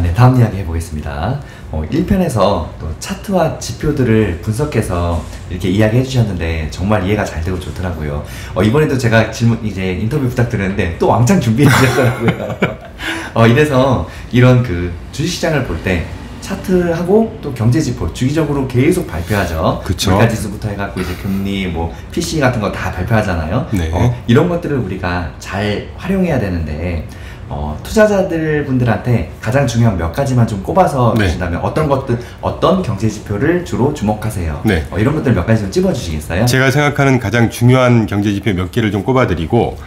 네, 다음 이야기 해보겠습니다. 1편에서 또 차트와 지표들을 분석해서 이렇게 이야기해 주셨는데 정말 이해가 잘 되고 좋더라고요. 이번에도 제가 이제 인터뷰 부탁드렸는데 또 왕창 준비해 주셨더라고요. 이래서 이런 그 주식시장을 볼 때 차트하고 또 경제지표 주기적으로 계속 발표하죠. 그쵸. 물가지수부터 해갖고 이제 금리, 뭐 PC 같은 거 다 발표하잖아요. 네. 이런 것들을 우리가 잘 활용해야 되는데 투자자들 분들한테 가장 중요한 몇 가지만 좀 꼽아서 주신다면 어떤 경제지표를 주로 주목하세요? 네. 이런 것들 몇 가지 좀 찝어주시겠어요? 제가 생각하는 가장 중요한 경제지표 몇 개를 좀 꼽아드리고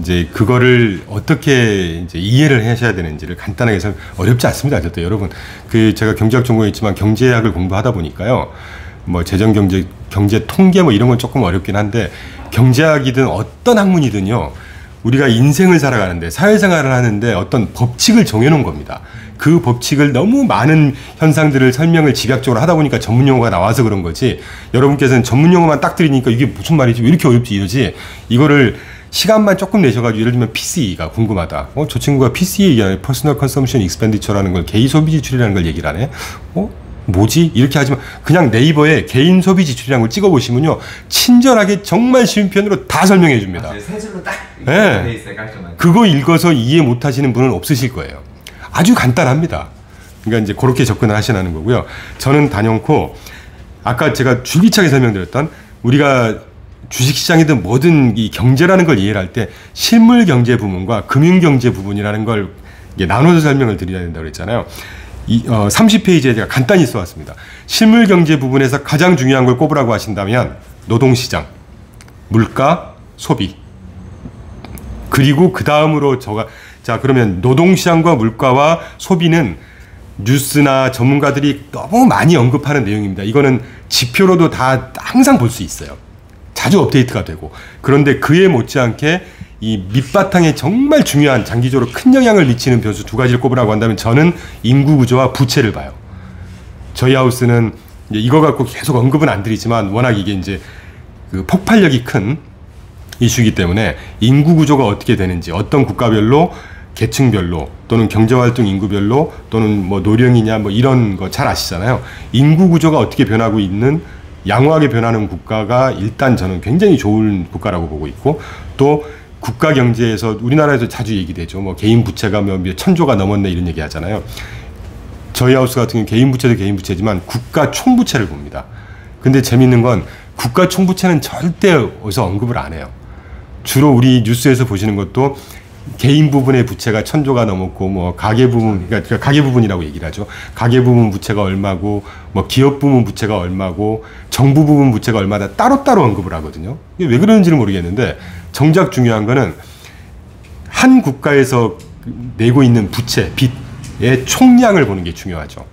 이제 그거를 어떻게 이제 이해를 하셔야 되는지를 간단하게 해서 어렵지 않습니다. 어쨌든 여러분 제가 경제학 전공에 있지만 경제학을 공부하다 보니까요. 뭐 재정경제, 경제 통계 뭐 이런 건 조금 어렵긴 한데 경제학이든 어떤 학문이든요. 우리가 인생을 살아가는데 사회생활을 하는데 어떤 법칙을 정해놓은 겁니다. 그 법칙을 너무 많은 현상들을 설명을 집약적으로 하다 보니까 전문용어가 나와서 그런 거지 여러분께서는 전문용어만 딱 들으니까 이게 무슨 말이지 왜 이렇게 어렵지 이러지 이거를 시간만 조금 내셔가지고 예를 들면 PCE가 궁금하다. 저 친구가 PCE 얘기하네. Personal Consumption Expenditure라는 걸 개인 소비 지출이라는 걸 얘기를 하네. 뭐지? 이렇게 하지만 그냥 네이버에 개인 소비 지출이라는 걸 찍어보시면요. 친절하게 정말 쉬운 표현으로 다 설명해 줍니다. 세 줄로 딱 네. 돼 있어요. 깔끔하게. 그거 읽어서 이해 못하시는 분은 없으실 거예요. 아주 간단합니다. 그러니까 이제 그렇게 접근을 하시라는 거고요. 저는 단연코 아까 제가 줄기차게 설명드렸던 우리가 주식시장이든 뭐든 이 경제라는 걸 이해를 할 때 실물경제 부분과 금융경제 부분이라는 걸 이게 나눠서 설명을 드려야 된다고 그랬잖아요. 30페이지에 제가 간단히 써왔습니다. 실물경제 부분에서 가장 중요한 걸 꼽으라고 하신다면 노동시장, 물가, 소비 그리고 그 다음으로 자 그러면 노동시장과 물가와 소비는 뉴스나 전문가들이 너무 많이 언급하는 내용입니다. 이거는 지표로도 다 항상 볼 수 있어요. 자주 업데이트가 되고 그런데 그에 못지않게 이 밑바탕에 정말 중요한 장기적으로 큰 영향을 미치는 변수 두 가지를 꼽으라고 한다면 저는 인구구조와 부채를 봐요. 저희 하우스는 이거 갖고 계속 언급은 안 드리지만 워낙 이게 이제 그 폭발력이 큰 이슈이기 때문에 인구구조가 어떻게 되는지 어떤 국가별로 계층별로 또는 경제활동 인구별로 또는 뭐 노령이냐 뭐 이런 거 잘 아시잖아요. 인구구조가 어떻게 변하고 있는 양호하게 변하는 국가가 일단 저는 굉장히 좋은 국가라고 보고 있고 또 국가 경제에서 우리나라에서 자주 얘기되죠. 뭐 개인 부채가 몇 천조가 넘었네 이런 얘기 하잖아요. 저희 하우스 같은 경우는 개인 부채도 개인 부채지만 국가 총부채를 봅니다. 근데 재밌는 건 국가 총부채는 절대 어디서 언급을 안 해요. 주로 우리 뉴스에서 보시는 것도 개인 부분의 부채가 1000조가 넘었고 뭐 가계 부분 그러니까 가계 부분이라고 얘기를 하죠. 가계 부분 부채가 얼마고 뭐 기업 부분 부채가 얼마고 정부 부분 부채가 얼마다 따로따로 언급을 하거든요. 이게 왜 그런지는 모르겠는데 정작 중요한 거는 한 국가에서 내고 있는 부채, 빚의 총량을 보는 게 중요하죠.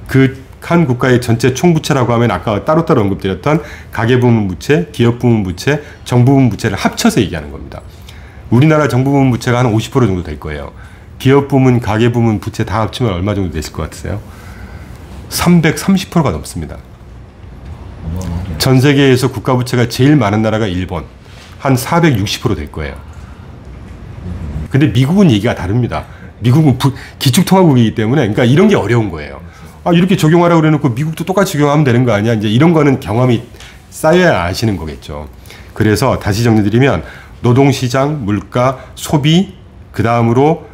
그 한 국가의 전체 총부채라고 하면 아까 따로따로 언급드렸던 가계 부분 부채, 기업 부분 부채, 정부 부분 부채를 합쳐서 얘기하는 겁니다. 우리나라 정부 부문 부채가 한 50% 정도 될 거예요. 기업 부문, 가계 부문 부채 다 합치면 얼마 정도 되실 것 같으세요? 330%가 넘습니다. 전 세계에서 국가 부채가 제일 많은 나라가 일본. 한 460% 될 거예요. 근데 미국은 얘기가 다릅니다. 미국은 기축통화국이기 때문에 그러니까 이런 게 어려운 거예요. 이렇게 적용하라고 그래놓고 미국도 똑같이 적용하면 되는 거 아니야? 이제 이런 거는 경험이 쌓여야 아시는 거겠죠. 그래서 다시 정리드리면 노동시장, 물가, 소비, 그 다음으로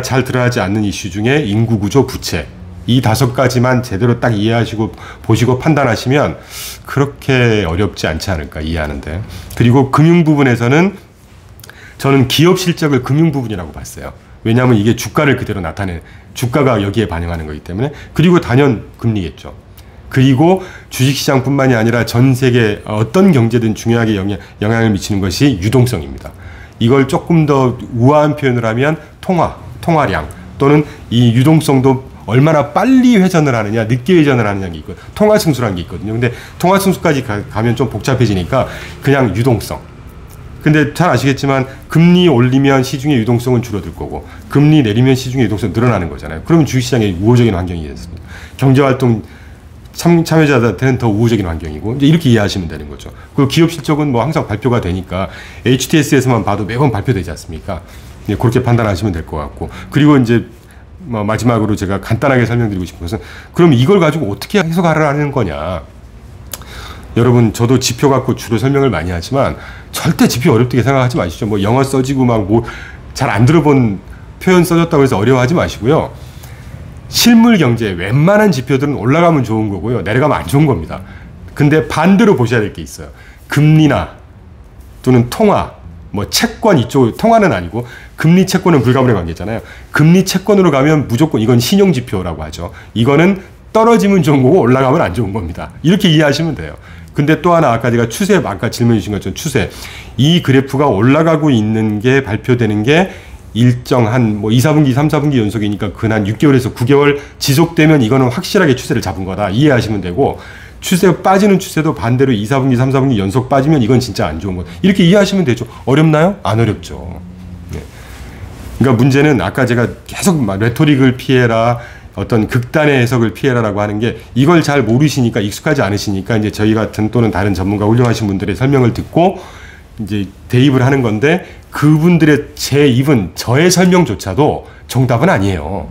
잘 드러나지 않는 이슈 중에 인구구조, 부채 이 5가지만 제대로 딱 이해하시고 보시고 판단하시면 그렇게 어렵지 않지 않을까 이해하는데 그리고 금융 부분에서는 저는 기업 실적을 금융 부분이라고 봤어요. 왜냐하면 이게 주가를 그대로 나타내는 주가가 여기에 반영하는 거기 때문에 그리고 단연 금리겠죠. 그리고 주식시장뿐만이 아니라 전 세계 어떤 경제든 중요하게 영향을 미치는 것이 유동성입니다. 이걸 조금 더 우아한 표현을 하면 통화량 또는 이 유동성도 얼마나 빨리 회전을 하느냐 늦게 회전을 하느냐는 게 있고 통화승수라는 게 있거든요. 근데 통화승수까지 가면 좀 복잡해지니까 그냥 유동성. 근데 잘 아시겠지만 금리 올리면 시중의 유동성은 줄어들 거고 금리 내리면 시중의 유동성은 늘어나는 거잖아요. 그러면 주식시장에 우호적인 환경이 됐습니다. 경제활동 참여자들한테는 더 우호적인 환경이고 이제 이렇게 이해하시면 되는 거죠. 그리고 기업 실적은 뭐 항상 발표가 되니까 HTS에서만 봐도 매번 발표되지 않습니까? 그렇게 판단하시면 될 것 같고 그리고 이제 마지막으로 제가 간단하게 설명드리고 싶은 것은 그럼 이걸 가지고 어떻게 해석하라는 거냐. 여러분 저도 지표 갖고 주로 설명을 많이 하지만 절대 지표 어렵게 생각하지 마시죠. 뭐 영어 써지고 막 뭐 잘 안 들어본 표현 써졌다고 해서 어려워하지 마시고요. 실물 경제 웬만한 지표들은 올라가면 좋은 거고요. 내려가면 안 좋은 겁니다. 근데 반대로 보셔야 될 게 있어요. 금리나 또는 통화, 뭐 채권 이쪽 통화는 아니고 금리 채권은 불가분의 관계잖아요. 금리 채권으로 가면 무조건 이건 신용 지표라고 하죠. 이거는 떨어지면 좋은 거고 올라가면 안 좋은 겁니다. 이렇게 이해하시면 돼요. 근데 또 하나 아까 제가 추세 아까 질문 주신 것처럼 추세 이 그래프가 올라가고 있는 게 발표되는 게 일정 한 뭐 2, 4분기, 3, 4분기 연속이니까 근 6개월에서 9개월 지속되면 이거는 확실하게 추세를 잡은 거다 이해하시면 되고 추세가 빠지는 추세도 반대로 2, 4분기, 3, 4분기 연속 빠지면 이건 진짜 안 좋은 거 이렇게 이해하시면 되죠. 어렵나요? 안 어렵죠. 네. 그러니까 문제는 아까 제가 계속 레토릭을 피해라 어떤 극단의 해석을 피해라라고 하는 게 이걸 잘 모르시니까 익숙하지 않으시니까 이제 저희 같은 또는 다른 전문가 훌륭하신 분들의 설명을 듣고 이제 대입을 하는 건데 그분들의 제 입은 저의 설명조차도 정답은 아니에요.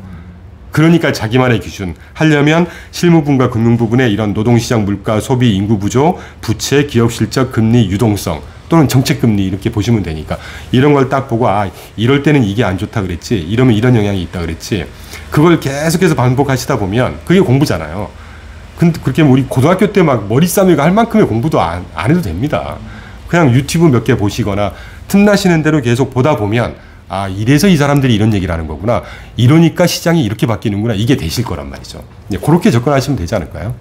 그러니까 자기만의 기준 하려면 실무분과 금융부분의 이런 노동시장 물가 소비 인구 구조 부채 기업 실적 금리 유동성 또는 정책금리 이렇게 보시면 되니까 이런 걸 딱 보고 아 이럴 때는 이게 안 좋다 그랬지 이러면 이런 영향이 있다 그랬지 그걸 계속해서 반복하시다 보면 그게 공부잖아요. 근데 그렇게 우리 고등학교 때 막 머리 싸매고 할 만큼의 공부도 안 해도 됩니다. 그냥 유튜브 몇 개 보시거나 틈나시는 대로 계속 보다 보면 아 이래서 이 사람들이 이런 얘기를 하는 거구나 이러니까 시장이 이렇게 바뀌는구나 이게 되실 거란 말이죠. 그렇게 접근하시면 되지 않을까요?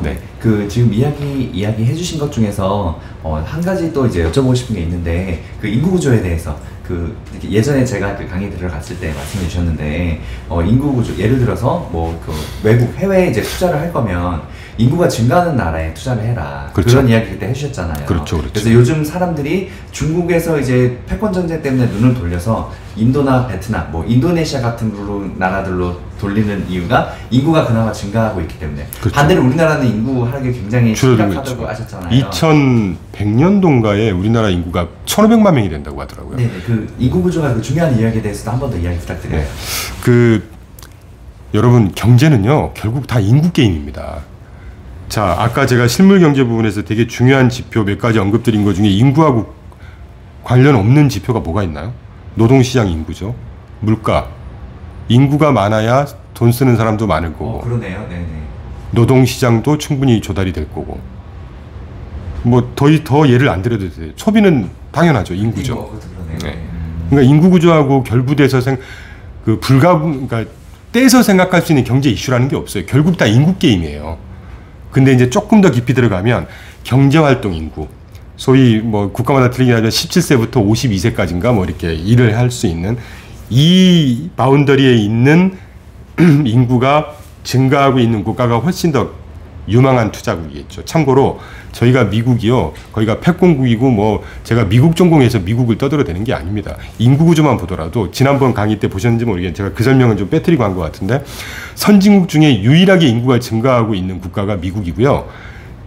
네. 그 지금 이야기 해주신 것 중에서 한 가지 또 이제 여쭤보고 싶은 게 있는데 그 인구 구조에 대해서 그 예전에 제가 그 강의 들어갔을 때 말씀해 주셨는데 인구 구조 예를 들어서 뭐 그 외국 해외에 이제 투자를 할 거면 인구가 증가하는 나라에 투자를 해라. 그렇죠. 그런 이야기 그때 해주셨잖아요. 그렇죠. 그래서 요즘 사람들이 중국에서 이제 패권 전쟁 때문에 눈을 돌려서 인도나 베트남, 뭐 인도네시아 같은 나라들로 돌리는 이유가 인구가 그나마 증가하고 있기 때문에. 그렇죠. 반대로 우리나라는 인구 하락이 굉장히 심각하다고 있죠. 하셨잖아요. 2100년도인가에 우리나라 인구가 1500만 명이 된다고 하더라고요. 네, 그 인구 구조가 그 중요한 이야기에 대해서도 한 번 더 이야기 부탁드려요. 네. 여러분 경제는요 결국 다 인구 게임입니다. 자, 아까 제가 실물 경제 부분에서 되게 중요한 지표 몇 가지 언급드린 것 중에 인구하고 관련 없는 지표가 뭐가 있나요? 노동시장 인구죠. 물가. 인구가 많아야 돈 쓰는 사람도 많을 거고. 그러네요. 네네. 노동시장도 충분히 조달이 될 거고. 뭐 더 예를 안 들어도 돼요. 소비는 당연하죠. 인구죠. 네. 그러니까 인구 구조하고 결부돼서 그러니까 떼서 생각할 수 있는 경제 이슈라는 게 없어요. 결국 다 인구 게임이에요. 근데 이제 조금 더 깊이 들어가면 경제활동 인구, 소위 뭐 국가마다 틀리긴 하지만 17세부터 52세까지인가 뭐 이렇게 일을 할 수 있는 이 바운더리에 있는 인구가 증가하고 있는 국가가 훨씬 더 유망한 투자국이겠죠. 참고로 저희가 미국이요, 거기가 패권국이고 뭐 제가 미국 전공해서 미국을 떠들어대는 게 아닙니다. 인구 구조만 보더라도 지난번 강의 때 보셨는지 모르겠는데 제가 그 설명은 좀 빼뜨리고 한 것 같은데 선진국 중에 유일하게 인구가 증가하고 있는 국가가 미국이고요.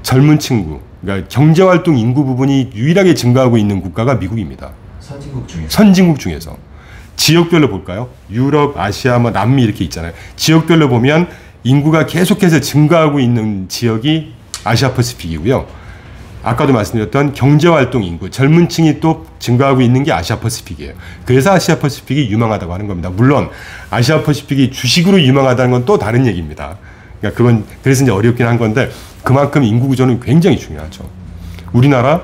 젊은 친구, 그러니까 경제활동 인구 부분이 유일하게 증가하고 있는 국가가 미국입니다. 선진국 중에서. 지역별로 볼까요? 유럽, 아시아, 뭐 남미 이렇게 있잖아요. 지역별로 보면 인구가 계속해서 증가하고 있는 지역이 아시아 퍼시픽이고요. 아까도 말씀드렸던 경제활동 인구, 젊은 층이 또 증가하고 있는 게 아시아 퍼시픽이에요. 그래서 아시아 퍼시픽이 유망하다고 하는 겁니다. 물론 아시아 퍼시픽이 주식으로 유망하다는 건 또 다른 얘기입니다. 그러니까 그건 그래서 이제 어렵긴 한 건데 그만큼 인구 구조는 굉장히 중요하죠. 우리나라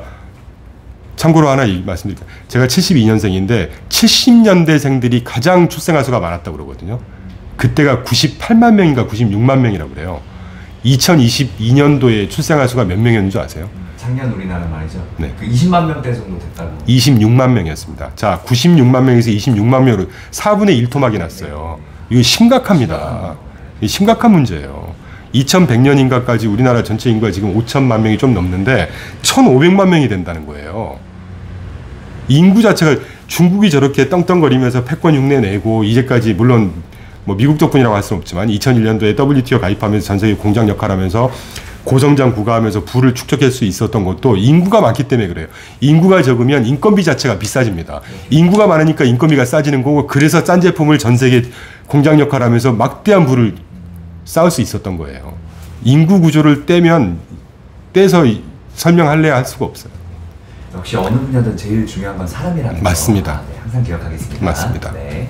참고로 하나 말씀드릴게요. 제가 72년생인데 70년대생들이 가장 출생아 수가 많았다고 그러거든요. 그때가 98만 명인가 96만 명이라고 그래요. 2022년도에 출생아 수가 몇 명이었는 줄 아세요? 작년 우리나라 말이죠. 네. 그 20만 명대 정도 됐다고. 26만 명이었습니다. 자, 96만 명에서 26만 명으로 4분의 1 토막이 났어요. 이거 심각합니다. 이거 심각한 문제예요. 2100년인가까지 우리나라 전체 인구가 지금 5천만 명이 좀 넘는데 1500만 명이 된다는 거예요. 인구 자체가 중국이 저렇게 떵떵거리면서 패권 흉내 내고 이제까지 물론 뭐 미국 덕분이라고 할 수는 없지만 2001년도에 WTO 가입하면서 전 세계 공장 역할하면서 고성장 구가하면서 부를 축적할 수 있었던 것도 인구가 많기 때문에 그래요. 인구가 적으면 인건비 자체가 비싸집니다. 인구가 많으니까 인건비가 싸지는 거고 그래서 싼 제품을 전 세계 공장 역할을 하면서 막대한 부를 쌓을 수 있었던 거예요. 인구 구조를 떼서 설명할래야 할 수가 없어요. 역시 어느 분야든 제일 중요한 건 사람이라는 거. 맞습니다. 네, 항상 기억하겠습니다. 맞습니다. 네.